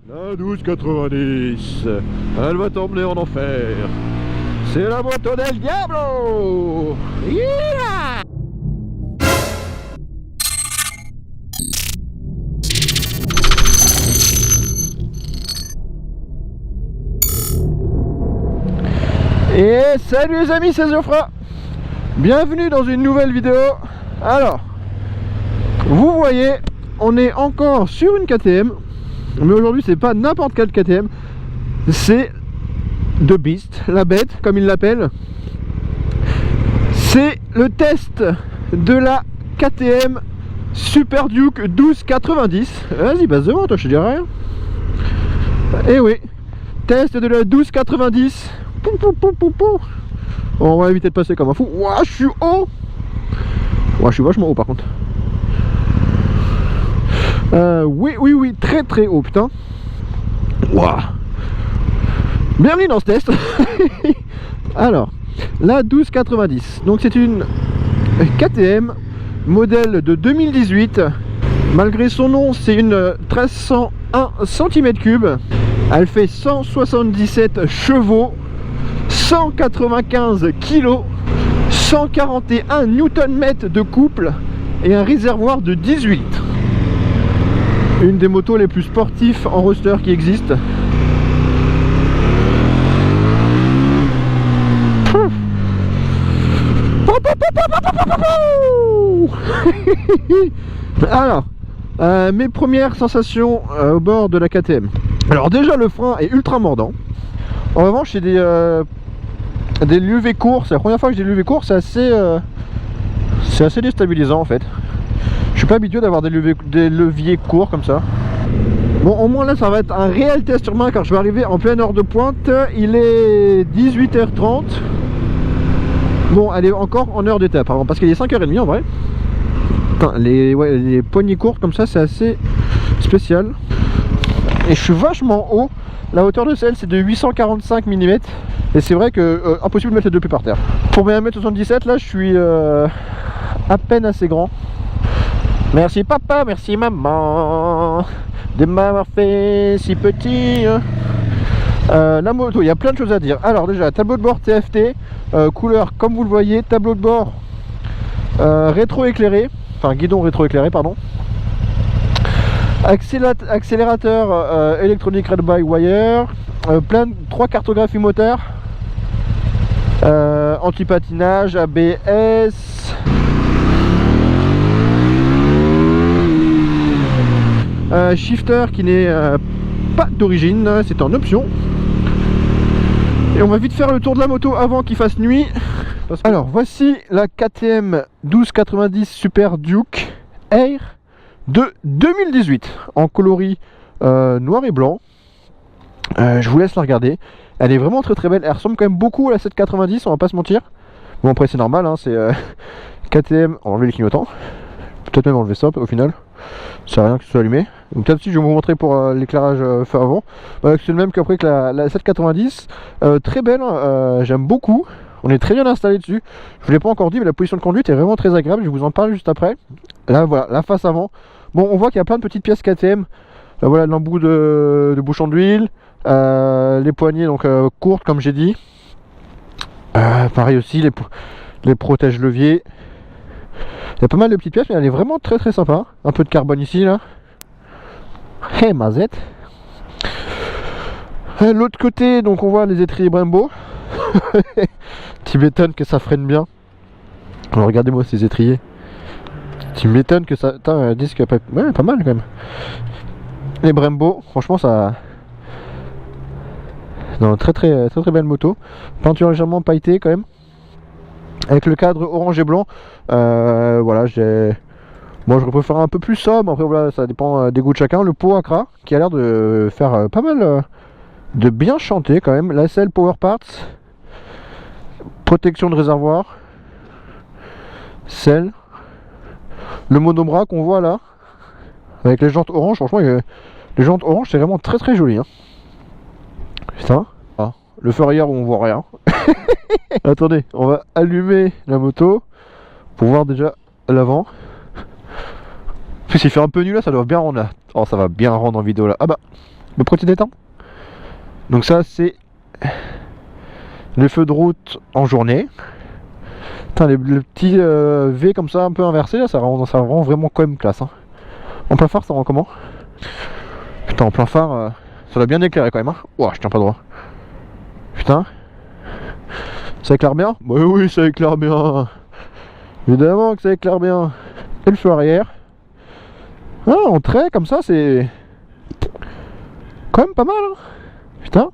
La 1290, elle va t'emmener en enfer. C'est la moto del diablo. Yeah. Et salut les amis, c'est Geoffroy. Bienvenue dans une nouvelle vidéo. Alors, vous voyez, on est encore sur une KTM. Mais aujourd'hui c'est pas n'importe quelle KTM, c'est The Beast, la bête comme ils l'appellent. C'est le test de la KTM Super Duke 1290. Vas-y, passe devant toi, je te dirai rien. Et oui, test de la 1290. On va éviter de passer comme un fou. Ouah, je suis haut. Ouah, je suis vachement haut par contre. Oui, très très haut, putain. Waouh. Bienvenue dans ce test. Alors, la 1290. Donc c'est une KTM modèle de 2018. Malgré son nom, c'est une 1301 cm3. Elle fait 177 chevaux, 195 kg, 141 Nm de couple et un réservoir de 18 litres. Une des motos les plus sportives en roadster qui existe. Alors, mes premières sensations au bord de la KTM. Alors déjà le frein est ultra mordant. En revanche c'est des levées courts. C'est la première fois que j'ai des levées courts. C'est assez déstabilisant en fait. Je suis pas habitué d'avoir des leviers courts comme ça. Bon, au moins là ça va être un réel test sur main car je vais arriver en pleine heure de pointe. Il est 18h30. Bon, elle est encore en heure d'étape parce qu'il est 5h30 en vrai. Putain, les poignées courtes comme ça c'est assez spécial. Et je suis vachement haut. La hauteur de selle c'est de 845 mm. Et c'est vrai que impossible de mettre les deux pieds par terre. Pour mes 1m77 là je suis à peine assez grand. Merci papa, merci maman de m'avoir fait si petit. La moto, il y a plein de choses à dire. Alors déjà, tableau de bord TFT, couleur comme vous le voyez, tableau de bord rétro-éclairé, enfin guidon rétro-éclairé, pardon. Accélérateur électronique Ride-by-Wire, 3 cartographies moteur, anti-patinage, ABS. Shifter qui n'est pas d'origine, c'est en option. Et on va vite faire le tour de la moto avant qu'il fasse nuit. Alors voici la KTM 1290 Super Duke Air de 2018 en coloris noir et blanc. Je vous laisse la regarder. Elle est vraiment très très belle. Elle ressemble quand même beaucoup à la 790, on va pas se mentir. Bon après c'est normal, hein, c'est KTM. On va enlever les clignotants. Peut-être même enlever ça au final. Ça sert à rien que ce soit allumé. Donc peut-être si je vais vous montrer pour l'éclairage fait avant. C'est le même qu'après que la 790. Très belle, j'aime beaucoup. On est très bien installé dessus. Je vous l'ai pas encore dit mais la position de conduite est vraiment très agréable. Je vous en parle juste après. Là voilà, la face avant. Bon, on voit qu'il y a plein de petites pièces KTM. Voilà l'embout de bouchon d'huile. Les poignées donc courtes comme j'ai dit. Pareil aussi les protèges leviers. Il y a pas mal de petites pièces mais elle est vraiment très très sympa. Un peu de carbone ici là. Hey mazette. L'autre côté donc on voit les étriers Brembo. Tu m'étonnes que ça freine bien. Alors regardez-moi ces étriers. Tu m'étonnes que ça... Putain, un disque pas... Ouais, pas mal quand même. Les Brembo, franchement ça... Non, très belle moto. Peinture légèrement pailletée quand même. Avec le cadre orange et blanc. Voilà, moi je préfère un peu plus sobre. Après voilà, ça dépend des goûts de chacun. Le pot Accra qui a l'air de faire pas mal de bien chanter quand même. La selle Power Parts. Protection de réservoir. Selle. Le monobras qu'on voit là. Avec les jantes orange. Franchement, les jantes orange c'est vraiment très très joli. Hein. Putain. Ah, le feu arrière où on voit rien. Attendez, on va allumer la moto pour voir déjà l'avant. Puis s'il fait un peu nul là, ça doit bien rendre là. Oh, ça va bien rendre en vidéo là. Ah bah, le petit détente. Donc ça c'est les feux de route en journée. Putain, le petit V comme ça un peu inversé là, ça rend vraiment quand même classe hein. En plein phare ça rend comment? Putain, en plein phare ça doit bien éclairer quand même hein. Ouah, je tiens pas droit. Putain, ça éclaire bien? Bah oui, ça éclaire bien. Évidemment que ça éclaire bien. Et le feu arrière. Ah, en trait comme ça, c'est quand même pas mal hein. Putain.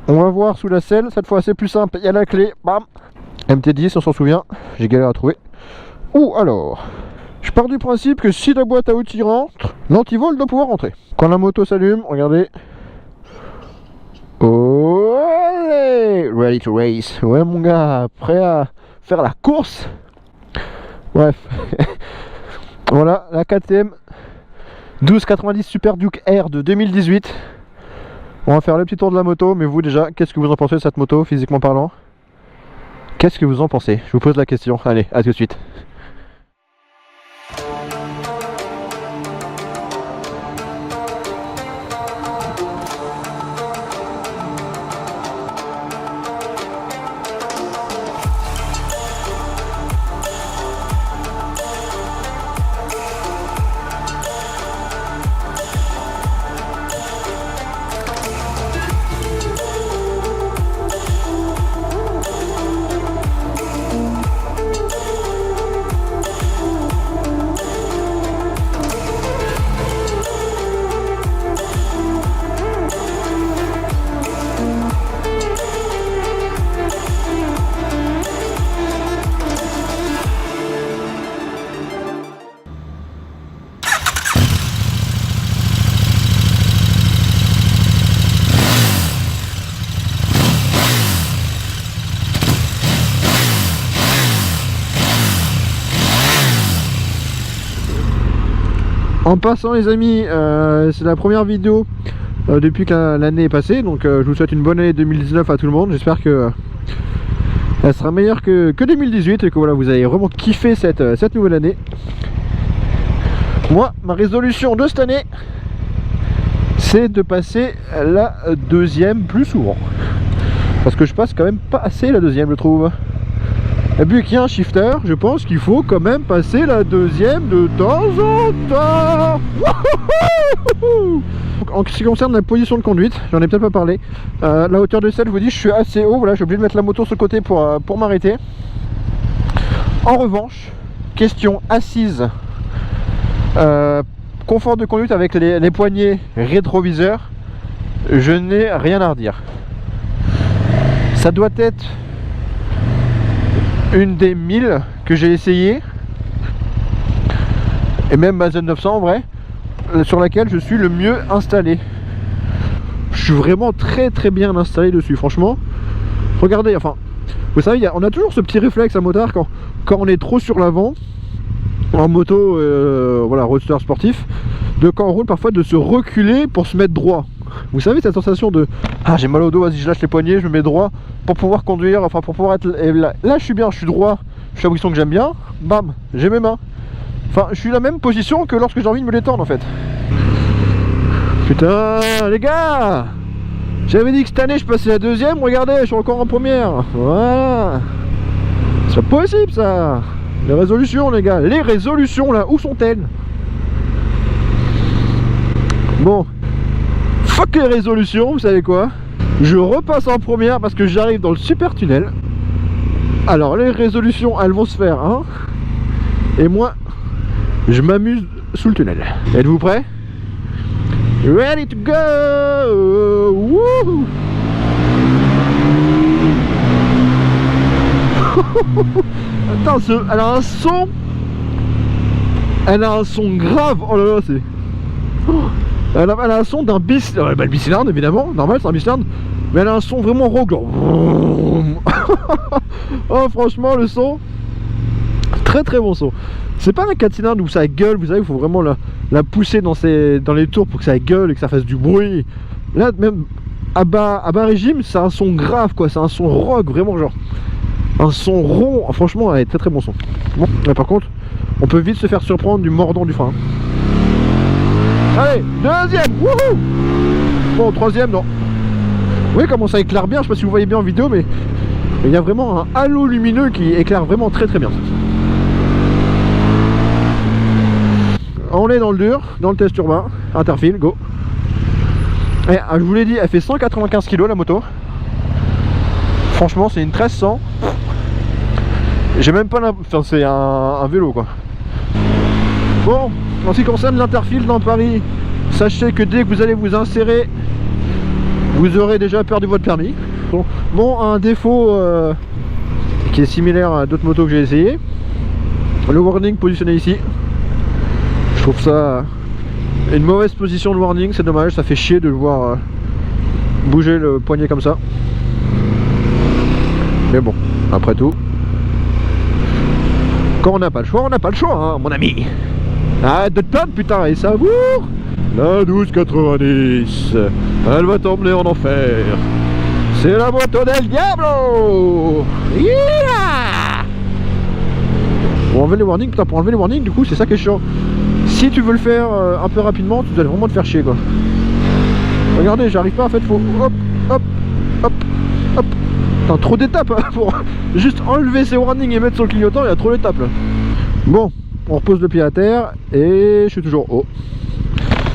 On va voir sous la selle, cette fois c'est plus simple. Il y a la clé, bam. MT10, on s'en souvient. J'ai galéré à trouver. Ou alors, je pars du principe que si la boîte à outils rentre, l'antivol doit pouvoir rentrer. Quand la moto s'allume, regardez. Allez, ready to race. Ouais mon gars, prêt à faire la course. Bref. Voilà, la KTM 1290 Super Duke R de 2018. On va faire le petit tour de la moto, mais vous déjà, qu'est-ce que vous en pensez de cette moto, physiquement parlant? Qu'est-ce que vous en pensez? Je vous pose la question. Allez, à tout de suite. En passant les amis, c'est la première vidéo depuis que l'année est passée, donc je vous souhaite une bonne année 2019 à tout le monde. J'espère que elle sera meilleure que 2018 et que voilà, vous avez vraiment kiffé cette nouvelle année. Moi, ma résolution de cette année, c'est de passer la deuxième plus souvent. Parce que je passe quand même pas assez la deuxième, je trouve. Et vu qu'il y a un shifter, je pense qu'il faut quand même passer la deuxième de temps en temps. En ce qui concerne la position de conduite, j'en ai peut-être pas parlé. La hauteur de selle, je vous dis, je suis assez haut. Voilà, j'ai oublié de mettre la moto sur le côté pour m'arrêter. En revanche, question assise, confort de conduite avec les poignées rétroviseurs, je n'ai rien à redire. Ça doit être une des 1000 que j'ai essayé, et même ma Z900 en vrai, sur laquelle je suis le mieux installé. Je suis vraiment très bien installé dessus, franchement. Regardez, enfin, vous savez, on a toujours ce petit réflexe à motard quand on est trop sur l'avant en moto, voilà, roadster sportif, de quand on roule parfois de se reculer pour se mettre droit. Vous savez, cette sensation de ah, j'ai mal au dos, vas-y je lâche les poignets, je me mets droit pour pouvoir conduire, enfin pour pouvoir être là, je suis bien, je suis droit, je suis à position que j'aime bien, bam, j'ai mes mains. Enfin, je suis la même position que lorsque j'ai envie de me détendre en fait. Putain, les gars, j'avais dit que cette année je passais la deuxième, regardez, je suis encore en première. Voilà. C'est pas possible ça. Les résolutions les gars, les résolutions là, où sont-elles? Bon, fuck les résolutions, vous savez quoi? Je repasse en première parce que j'arrive dans le super tunnel. Alors les résolutions elles vont se faire hein. Et moi je m'amuse sous le tunnel. Êtes-vous prêts? Ready to go. Wouhou. Attends, elle a un son. Elle a un son grave. Oh là là, c'est. Elle a un son d'un bicylindre. Bah, le bicylindre évidemment, normal, c'est un bicylindre. Mais elle a un son vraiment rock. Oh franchement le son, très bon son. C'est pas un 4 cylindres où ça gueule, vous savez, il faut vraiment la pousser dans les tours pour que ça gueule et que ça fasse du bruit. Là même à bas régime, c'est un son grave quoi, c'est un son rock vraiment, genre un son rond. Franchement, ouais, très bon son. Bon, là par contre, on peut vite se faire surprendre du mordant du frein. Allez, deuxième. Wouhou. Bon, troisième, non. Vous voyez comment ça éclaire bien, je sais pas si vous voyez bien en vidéo, mais il y a vraiment un halo lumineux qui éclaire vraiment très très bien. On est dans le dur, dans le test urbain, Interfile, go. Et, je vous l'ai dit, elle fait 195 kg la moto. Franchement, c'est une 1300. J'ai même pas enfin, c'est un vélo quoi. Bon, en ce qui concerne l'Interfile dans Paris, sachez que dès que vous allez vous insérer, vous aurez déjà perdu votre permis. Bon, un défaut qui est similaire à d'autres motos que j'ai essayé, le warning positionné ici. Je trouve ça une mauvaise position de warning, c'est dommage, ça fait chier de le voir bouger le poignet comme ça. Mais bon, après tout, quand on n'a pas le choix, on n'a pas le choix, hein, mon ami. Arrête de te plaindre, putain, et savoure. La 1290, elle va t'emmener en enfer. C'est la moto del diablo. Yeah. Pour enlever les warnings, putain, pour enlever les warnings, du coup, c'est ça qui est chiant. Si tu veux le faire un peu rapidement, tu dois vraiment te faire chier, quoi. Regardez, j'arrive pas, en fait, faut hop, hop, hop, hop. Putain, trop d'étapes hein, pour juste enlever ces warnings et mettre sur le clignotant, il y a trop d'étapes là. Bon, on repose le pied à terre et je suis toujours haut.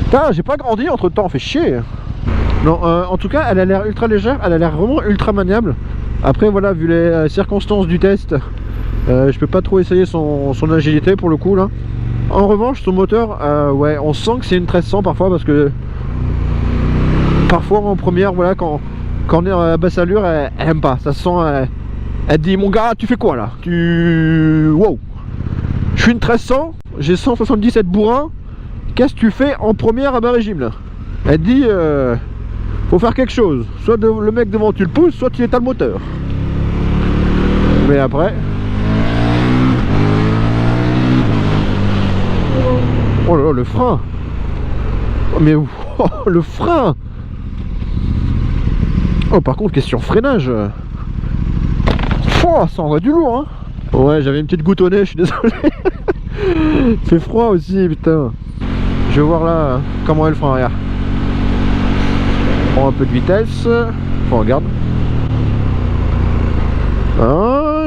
Putain, j'ai pas grandi entre temps, fait chier. Non, en tout cas, elle a l'air ultra légère, elle a l'air vraiment ultra maniable. Après, voilà, vu les circonstances du test, je peux pas trop essayer son agilité pour le coup là. En revanche, son moteur, ouais, on sent que c'est une 1300 parfois parce que parfois en première, voilà, quand on est à basse allure, elle aime pas, ça se sent, elle dit mon gars, tu fais quoi là? Wow, je suis une 1300, j'ai 177 bourrins, qu'est-ce que tu fais en première à bas régime là? Elle dit, faut faire quelque chose, soit le mec devant tu le pousses, soit tu étales le moteur. Mais après... Oh là là, le frein! Mais oh, le frein! Oh, par contre, question freinage. Oh, ça envoie du lourd, hein. Ouais, j'avais une petite goutte au nez, je suis désolé. Il fait froid aussi, putain. Je vais voir là comment est le frein arrière. On prend un peu de vitesse. On regarde. Ah,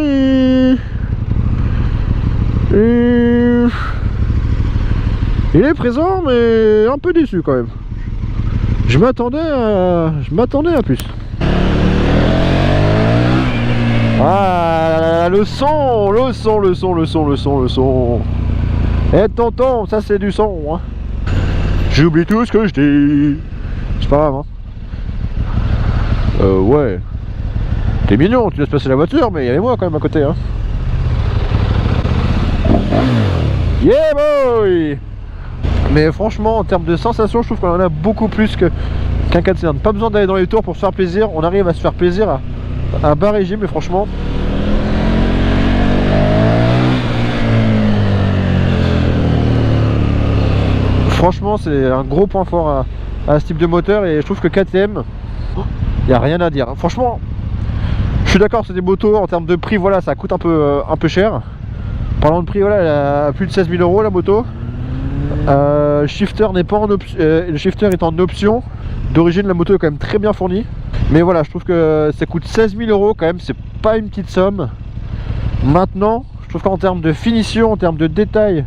il est présent, mais un peu déçu quand même. Je m'attendais à plus. Ah, le son. Eh tonton, ça c'est du son, hein. J'oublie tout ce que je dis. C'est pas grave, hein. Ouais. T'es mignon, tu laisses passer la voiture, mais il y avait moi quand même à côté, hein. Yeah boy. Mais franchement, en termes de sensation, je trouve qu'on en a beaucoup plus qu'un 4 cylindres. Pas besoin d'aller dans les tours pour se faire plaisir. On arrive à se faire plaisir à bas régime, mais franchement... Franchement, c'est un gros point fort à ce type de moteur. Et je trouve que KTM, il n'y a rien à dire. Franchement, je suis d'accord, c'est des motos en termes de prix, voilà, ça coûte un peu cher. Parlant de prix, voilà, elle a plus de 16 000 € la moto. Shifter n'est pas en option, le shifter est en option. D'origine, la moto est quand même très bien fournie. Mais voilà, je trouve que ça coûte 16 000 € quand même, c'est pas une petite somme. Maintenant, je trouve qu'en termes de finition, en termes de détail,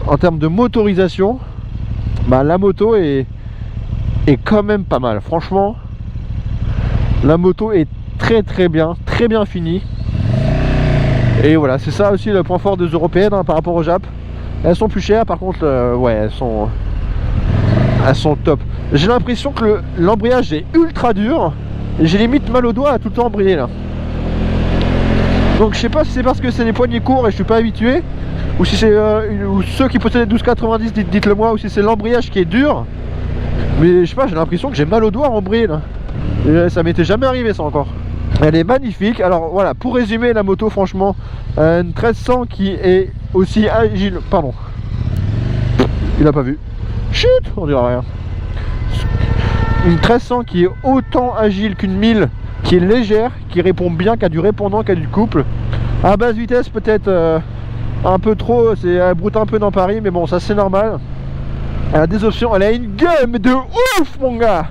en termes de motorisation, bah, la moto est quand même pas mal. Franchement, la moto est très bien finie. Et voilà, c'est ça aussi le point fort des européennes hein, par rapport aux Jap. Elles sont plus chères, par contre, ouais, elles sont top. J'ai l'impression que l'embrayage est ultra dur. Et j'ai limite mal au doigt à tout le temps embrayer là. Donc je sais pas si c'est parce que c'est des poignets courts et je suis pas habitué, ou si c'est ou ceux qui possèdent les 1290, dites-le moi, ou si c'est l'embrayage qui est dur. Mais je sais pas, j'ai l'impression que j'ai mal au doigt à embrayer là. Et ça m'était jamais arrivé ça encore. Elle est magnifique. Alors voilà, pour résumer la moto, franchement, une 1300 qui est aussi agile. Pardon, il a pas vu. Chut, on dira rien. Une 1300 qui est autant agile qu'une 1000, qui est légère, qui répond bien, qui a du répondant, qui a du couple. À basse vitesse peut-être un peu trop, elle broute un peu dans Paris, mais bon, ça c'est normal. Elle a des options, elle a une gueule mais de ouf mon gars.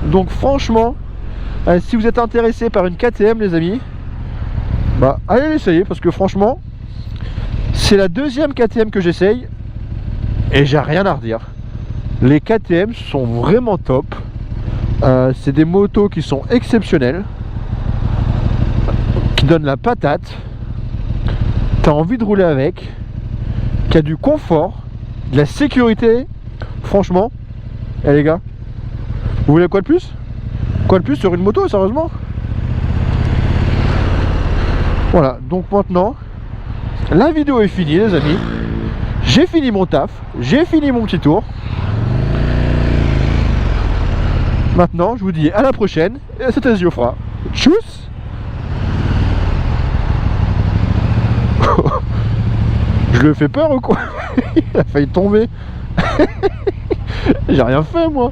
Donc franchement, si vous êtes intéressé par une KTM les amis, bah allez l'essayer parce que franchement, c'est la deuxième KTM que j'essaye et j'ai rien à redire. Les KTM sont vraiment top. C'est des motos qui sont exceptionnelles, qui donnent la patate. T'as envie de rouler avec, qui a du confort, de la sécurité. Franchement, les gars, vous voulez quoi de plus? Quoi de plus sur une moto, sérieusement? Voilà, donc maintenant, la vidéo est finie les amis. J'ai fini mon taf, j'ai fini mon petit tour. Maintenant, je vous dis à la prochaine. Et c'était Ziofra. Tchuss. Je le fais peur ou quoi? Il a failli tomber. J'ai rien fait moi.